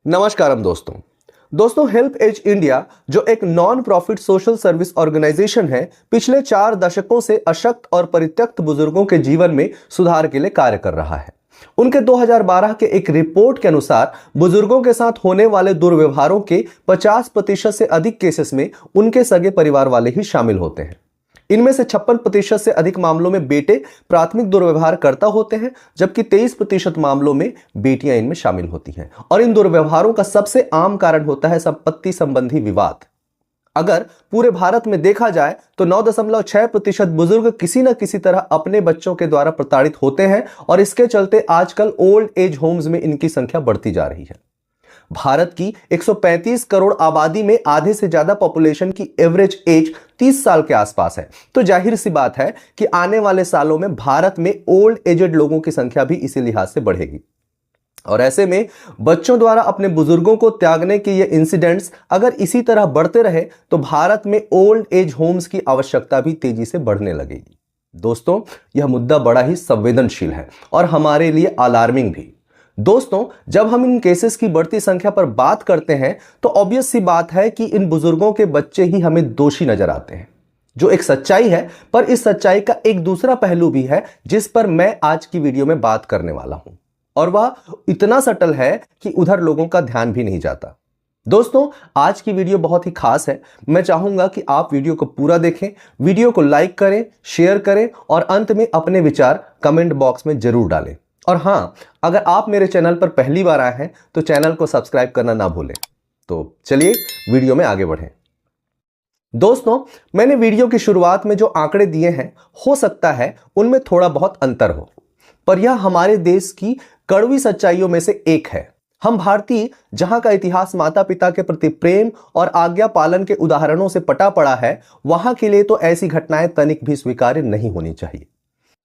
नमस्कारम दोस्तों। Help as India जो एक non profit social service organisation है, पिछले 4 दशकों से अशक्त और परित्यक्त बुजुर्गों के जीवन में सुधार के लिए कार्य कर रहा है। उनके 2012 के एक रिपोर्ट के अनुसार बुजुर्गों के साथ होने वाले दुर्व्यवहारों के 50% से अधिक केसेस में उनके सगे परिवार वाले ही शामिल होते हैं। इनमें से 56% से अधिक मामलों में बेटे प्राथमिक दुर्व्यवहार करता होते हैं, जबकि 23% मामलों में बेटियां इनमें शामिल होती हैं। और इन दुर्व्यवहारों का सबसे आम कारण होता है संपत्ति संबंधी विवाद। अगर पूरे भारत में देखा जाए तो 9.6% बुजुर्ग किसी न किसी तरह अपने बच्चों के द्वारा प्रताड़ित होते हैं और इसके चलते आजकल ओल्ड एज होम्स में इनकी संख्या बढ़ती जा रही है। भारत की 135 करोड़ आबादी में आधे से ज्यादा पॉपुलेशन की एवरेज एज 30 साल के आसपास है, तो जाहिर सी बात है कि आने वाले सालों में भारत में ओल्ड एजेड लोगों की संख्या भी इसी लिहाज से बढ़ेगी। और ऐसे में बच्चों द्वारा अपने बुजुर्गों को त्यागने के ये इंसिडेंट्स अगर इसी तरह बढ़ते रहे तो भारत में ओल्ड एज होम्स की आवश्यकता भी तेजी से बढ़ने लगेगी। दोस्तों, यह मुद्दा बड़ा ही संवेदनशील है और हमारे लिए अलार्मिंग भी। दोस्तों, जब हम इन केसेस की बढ़ती संख्या पर बात करते हैं तो ऑब्वियस सी बात है कि इन बुजुर्गों के बच्चे ही हमें दोषी नजर आते हैं, जो एक सच्चाई है। पर इस सच्चाई का एक दूसरा पहलू भी है जिस पर मैं आज की वीडियो में बात करने वाला हूं, और वह इतना सटल है कि उधर लोगों का ध्यान भी नहीं जाता। दोस्तों, आज की वीडियो बहुत ही खास है। मैं चाहूंगा कि आप वीडियो को पूरा देखें, वीडियो को लाइक करें, शेयर करें और अंत में अपने विचार कमेंट बॉक्स में जरूर डालें। और हां, अगर आप मेरे चैनल पर पहली बार आए हैं तो चैनल को सब्सक्राइब करना ना भूलें। तो चलिए वीडियो में आगे बढ़ें। दोस्तों, मैंने वीडियो की शुरुआत में जो आंकड़े दिए हैं, हो सकता है उनमें थोड़ा बहुत अंतर हो, पर यह हमारे देश की कड़वी सच्चाइयों में से एक है। हम भारतीय, जहां का इतिहास माता पिता के प्रति प्रेम और आज्ञा पालन के उदाहरणों से पटा पड़ा है, वहां के लिए तो ऐसी घटनाएं तनिक भी स्वीकार्य नहीं होनी चाहिए।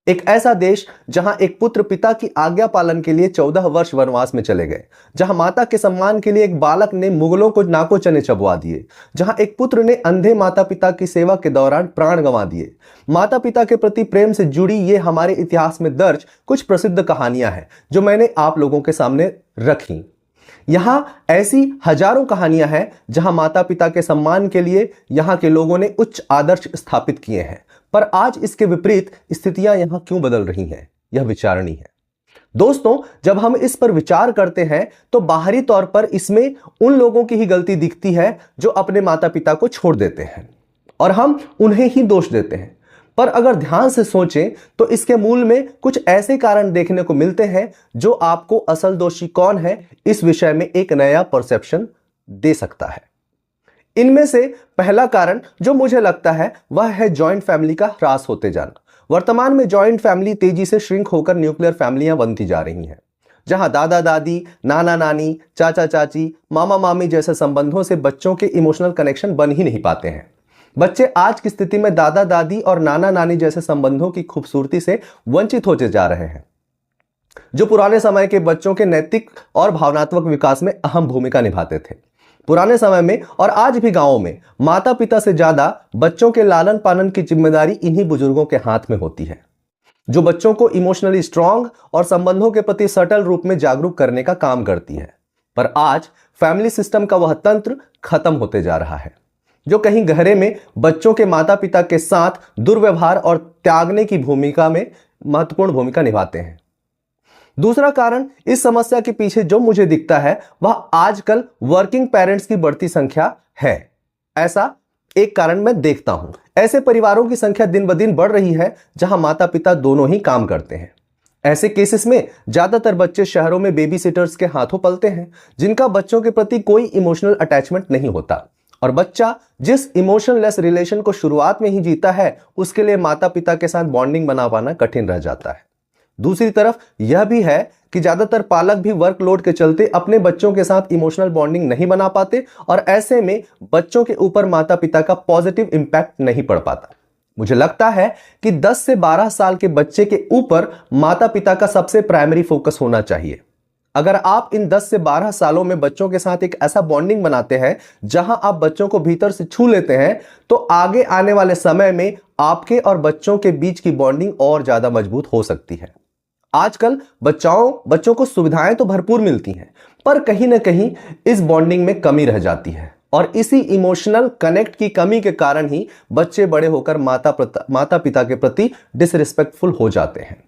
एक ऐसा देश जहां एक पुत्र पिता की आज्ञा पालन के लिए 14 वर्ष वनवास में चले गए, जहां माता के सम्मान के लिए एक बालक ने मुगलों को नाको चने चबवा दिए, जहां एक पुत्र ने अंधे माता पिता की सेवा के दौरान प्राण गंवा दिए। माता पिता के प्रति प्रेम से जुड़ी ये हमारे इतिहास में दर्ज कुछ प्रसिद्ध कहानियां हैं जो मैंने आप लोगों के सामने रखी। यहां ऐसी हजारों कहानियां हैं जहां माता पिता के सम्मान के लिए यहां के लोगों ने उच्च आदर्श स्थापित किए हैं। पर आज इसके विपरीत स्थितियां यहां क्यों बदल रही हैं, यह विचारणी है। दोस्तों, जब हम इस पर विचार करते हैं तो बाहरी तौर पर इसमें उन लोगों की ही गलती दिखती है जो अपने माता पिता को छोड़ देते हैं और हम उन्हें ही दोष देते हैं। पर अगर ध्यान से सोचें तो इसके मूल में कुछ ऐसे कारण देखने को मिलते हैं जो आपको असल दोषी कौन है इस विषय में एक नया परसेप्शन दे सकता है। इनमें से पहला कारण जो मुझे लगता है वह है जॉइंट फैमिली का ह्रास होते जाना। वर्तमान में जॉइंट फैमिली तेजी से श्रिंक होकर न्यूक्लियर फैमिलियां बनती जा रही हैं, जहां दादा दादी, नाना नानी, चाचा चाची, मामा मामी जैसे संबंधों से बच्चों के इमोशनल कनेक्शन बन ही नहीं पाते हैं। बच्चे आज की स्थिति में दादा दादी और नाना नानी जैसे संबंधों की खूबसूरती से वंचित होते जा रहे हैं, जो पुराने समय के बच्चों के नैतिक और भावनात्मक विकास में अहम भूमिका निभाते थे। पुराने समय में और आज भी गांवों में माता पिता से ज्यादा बच्चों के लालन पालन की जिम्मेदारी इन्हीं बुजुर्गों के हाथ में होती है, जो बच्चों को इमोशनली स्ट्रांग और संबंधों के प्रति सटल रूप में जागरूक करने का काम करती है। पर आज फैमिली सिस्टम का वह तंत्र खत्म होते जा रहा है, जो कहीं गहरे में बच्चों के माता पिता के साथ दुर्व्यवहार और त्यागने की भूमिका में महत्वपूर्ण भूमिका निभाते हैं। दूसरा कारण इस समस्या के पीछे जो मुझे दिखता है वह आजकल वर्किंग पेरेंट्स की बढ़ती संख्या है। ऐसा एक कारण मैं देखता हूं। ऐसे परिवारों की संख्या दिन ब दिन बढ़ रही है जहां माता पिता दोनों ही काम करते हैं। ऐसे केसेस में ज्यादातर बच्चे शहरों में बेबी सिटर्स के हाथों पलते हैं, जिनका बच्चों के प्रति कोई इमोशनल अटैचमेंट नहीं होता। और बच्चा जिस इमोशनलेस रिलेशन को शुरुआत में ही जीता है, उसके लिए माता पिता के साथ बॉन्डिंग बना पाना कठिन रह जाता है। दूसरी तरफ यह भी है कि ज्यादातर पालक भी वर्कलोड के चलते अपने बच्चों के साथ इमोशनल बॉन्डिंग नहीं बना पाते और ऐसे में बच्चों के ऊपर माता पिता का पॉजिटिव इंपैक्ट नहीं पड़ पाता। मुझे लगता है कि 10 से 12 साल के बच्चे के ऊपर माता पिता का सबसे प्राइमरी फोकस होना चाहिए। अगर आप इन 10 से 12 सालों में बच्चों के साथ एक ऐसा बॉन्डिंग बनाते हैं जहां आप बच्चों को भीतर से छू लेते हैं, तो आगे आने वाले समय में आपके और बच्चों के बीच की बॉन्डिंग और ज्यादा मजबूत हो सकती है। आजकल बच्चों को सुविधाएं तो भरपूर मिलती हैं, पर कहीं ना कहीं इस बॉन्डिंग में कमी रह जाती है और इसी इमोशनल कनेक्ट की कमी के कारण ही बच्चे बड़े होकर माता पिता के प्रति डिसरिस्पेक्टफुल हो जाते हैं।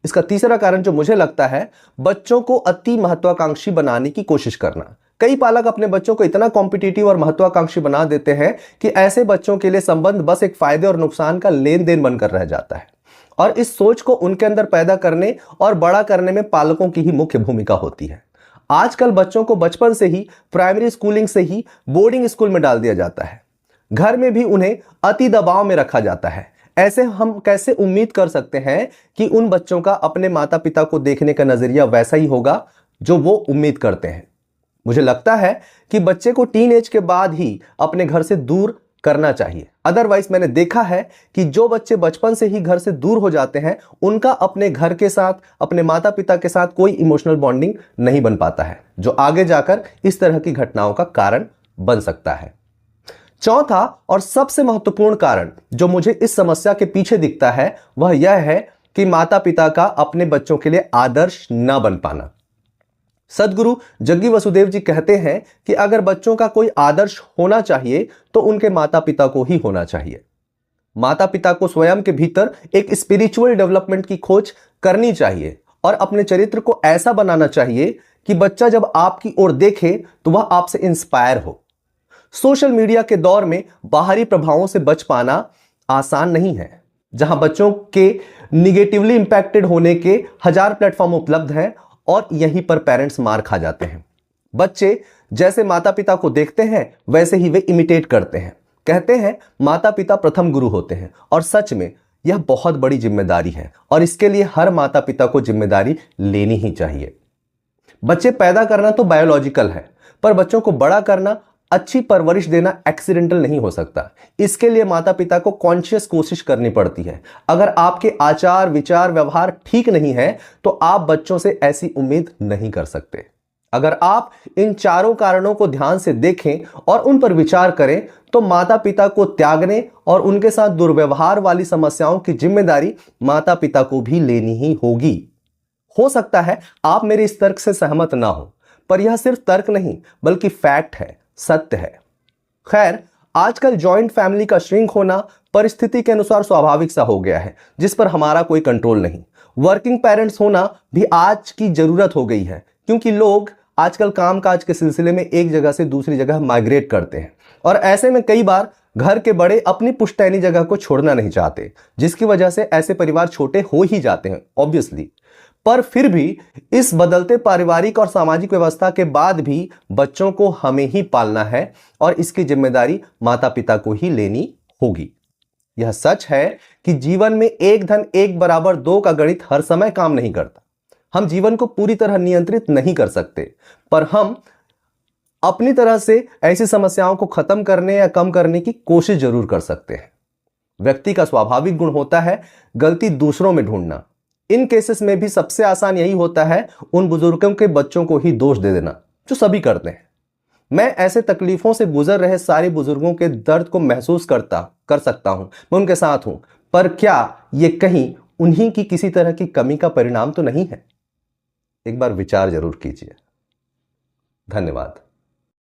इसका तीसरा कारण जो मुझे लगता है, बच्चों को अति महत्वाकांक्षी बनाने की कोशिश करना। कई पालक अपने बच्चों को इतना कॉम्पिटिटिव और महत्वाकांक्षी बना देते हैं कि ऐसे बच्चों के लिए संबंध बस एक फायदे और नुकसान का लेन देन बनकर रह जाता है और इस सोच को उनके अंदर पैदा करने और बड़ा करने में पालकों की ही मुख्य भूमिका होती है। आजकल बच्चों को बचपन से ही, प्राइमरी स्कूलिंग से ही बोर्डिंग स्कूल में डाल दिया जाता है। घर में भी उन्हें अति दबाव में रखा जाता है। ऐसे हम कैसे उम्मीद कर सकते हैं कि उन बच्चों का अपने माता पिता को देखने का नजरिया वैसा ही होगा जो वो उम्मीद करते हैं। मुझे लगता है कि बच्चे को टीन एज के बाद ही अपने घर से दूर करना चाहिए। अदरवाइज मैंने देखा है कि जो बच्चे बचपन से ही घर से दूर हो जाते हैं, उनका अपने घर के साथ, अपने माता पिता के साथ कोई इमोशनल बॉन्डिंग नहीं बन पाता है, जो आगे जाकर इस तरह की घटनाओं का कारण बन सकता है। चौथा और सबसे महत्वपूर्ण कारण जो मुझे इस समस्या के पीछे दिखता है, वह यह है कि माता पिता का अपने बच्चों के लिए आदर्श न बन पाना। सदगुरु जग्गी वसुदेव जी कहते हैं कि अगर बच्चों का कोई आदर्श होना चाहिए तो उनके माता पिता को ही होना चाहिए। माता पिता को स्वयं के भीतर एक स्पिरिचुअल डेवलपमेंट की खोज करनी चाहिए और अपने चरित्र को ऐसा बनाना चाहिए कि बच्चा जब आपकी ओर देखे तो वह आपसे इंस्पायर हो। सोशल मीडिया के दौर में बाहरी प्रभावों से बच पाना आसान नहीं है, जहां बच्चों के निगेटिवली इंपैक्टेड होने के हजार प्लेटफॉर्म उपलब्ध हैं और यहीं पर पेरेंट्स मार खा जाते हैं। बच्चे जैसे माता पिता को देखते हैं वैसे ही वे इमिटेट करते हैं। कहते हैं माता पिता प्रथम गुरु होते हैं और सच में यह बहुत बड़ी जिम्मेदारी है और इसके लिए हर माता पिता को जिम्मेदारी लेनी ही चाहिए। बच्चे पैदा करना तो बायोलॉजिकल है, पर बच्चों को बड़ा करना, अच्छी परवरिश देना एक्सीडेंटल नहीं हो सकता। इसके लिए माता पिता को कॉन्शियस कोशिश करनी पड़ती है। अगर आपके आचार विचार व्यवहार ठीक नहीं है तो आप बच्चों से ऐसी उम्मीद नहीं कर सकते। अगर आप इन चारों कारणों को ध्यान से देखें और उन पर विचार करें तो माता पिता को त्यागने और उनके साथ दुर्व्यवहार वाली समस्याओं की जिम्मेदारी माता पिता को भी लेनी ही होगी। हो सकता है आप मेरे इस तर्क से सहमत ना हो, पर यह सिर्फ तर्क नहीं बल्कि फैक्ट है, सत्य है। खैर, आजकल जॉइंट फैमिली का श्रिंक होना परिस्थिति के अनुसार स्वाभाविक सा हो गया है, जिस पर हमारा कोई कंट्रोल नहीं। वर्किंग पेरेंट्स होना भी आज की जरूरत हो गई है, क्योंकि लोग आजकल कामकाज के सिलसिले में एक जगह से दूसरी जगह माइग्रेट करते हैं और ऐसे में कई बार घर के बड़े अपनी पुश्तैनी जगह को छोड़ना नहीं चाहते, जिसकी वजह से ऐसे परिवार छोटे हो ही जाते हैं ऑब्वियसली। पर फिर भी इस बदलते पारिवारिक और सामाजिक व्यवस्था के बाद भी बच्चों को हमें ही पालना है और इसकी जिम्मेदारी माता पिता को ही लेनी होगी। यह सच है कि जीवन में 1+1=2 का गणित हर समय काम नहीं करता। हम जीवन को पूरी तरह नियंत्रित नहीं कर सकते, पर हम अपनी तरह से ऐसी समस्याओं को खत्म करने या कम करने की कोशिश जरूर कर सकते हैं। व्यक्ति का स्वाभाविक गुण होता है गलती दूसरों में ढूंढना। इन केसेस में भी सबसे आसान यही होता है उन बुजुर्गों के बच्चों को ही दोष दे देना, जो सभी करते हैं। मैं ऐसे तकलीफों से गुजर रहे सारे बुजुर्गों के दर्द को महसूस कर सकता हूं, मैं उनके साथ हूं, पर क्या ये कहीं उन्हीं की किसी तरह की कमी का परिणाम तो नहीं है? एक बार विचार जरूर कीजिए। धन्यवाद।